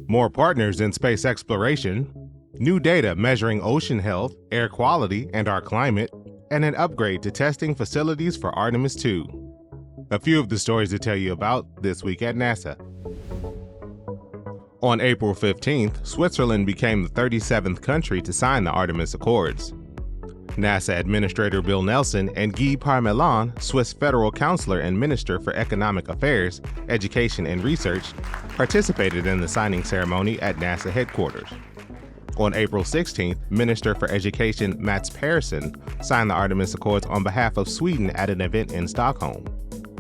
More partners in space exploration, new data measuring ocean health, air quality, and our climate, and an upgrade to testing facilities for Artemis II. A few of the stories to tell you about this week at NASA. On April 15th, Switzerland became the 37th country to sign the Artemis Accords. NASA Administrator Bill Nelson and Guy Parmelin, Swiss Federal Counselor and Minister for Economic Affairs, Education and Research, participated in the signing ceremony at NASA headquarters. On April 16th, Minister for Education Mats Persson signed the Artemis Accords on behalf of Sweden at an event in Stockholm.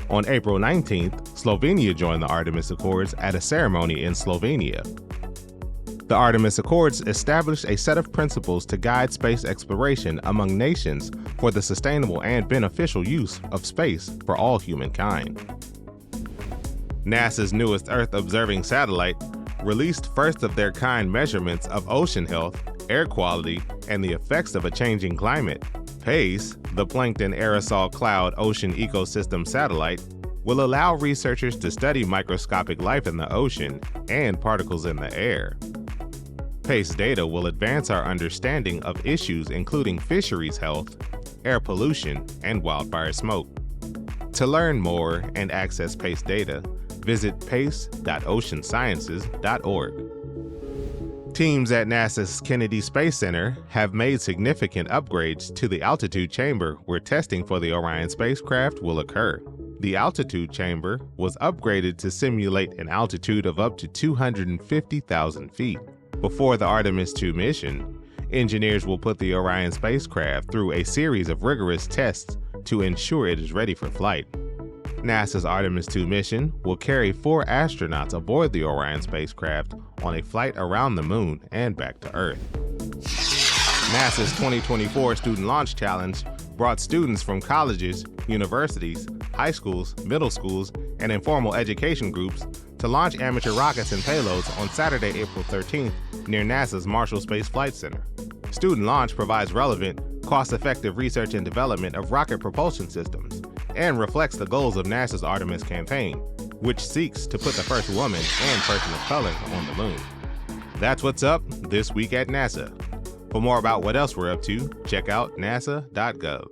On April 19th, Slovenia joined the Artemis Accords at a ceremony in Slovenia. The Artemis Accords established a set of principles to guide space exploration among nations for the sustainable and beneficial use of space for all humankind. NASA's newest Earth-observing satellite released first-of-their-kind measurements of ocean health, air quality, and the effects of a changing climate. PACE, the Plankton Aerosol Cloud Ocean Ecosystem Satellite, will allow researchers to study microscopic life in the ocean and particles in the air. PACE data will advance our understanding of issues including fisheries health, air pollution, and wildfire smoke. To learn more and access PACE data, visit pace.oceansciences.org. Teams at NASA's Kennedy Space Center have made significant upgrades to the altitude chamber where testing for the Orion spacecraft will occur. The altitude chamber was upgraded to simulate an altitude of up to 250,000 feet. Before the Artemis II mission, engineers will put the Orion spacecraft through a series of rigorous tests to ensure it is ready for flight. NASA's Artemis II mission will carry 4 astronauts aboard the Orion spacecraft on a flight around the moon and back to Earth. NASA's 2024 Student Launch Challenge brought students from colleges, universities, high schools, middle schools, and informal education groups to launch amateur rockets and payloads on Saturday, April 13th near NASA's Marshall Space Flight Center. Student Launch provides relevant, cost-effective research and development of rocket propulsion systems and reflects the goals of NASA's Artemis campaign, which seeks to put the first woman and person of color on the moon. That's what's up this week at NASA. For more about what else we're up to, check out nasa.gov.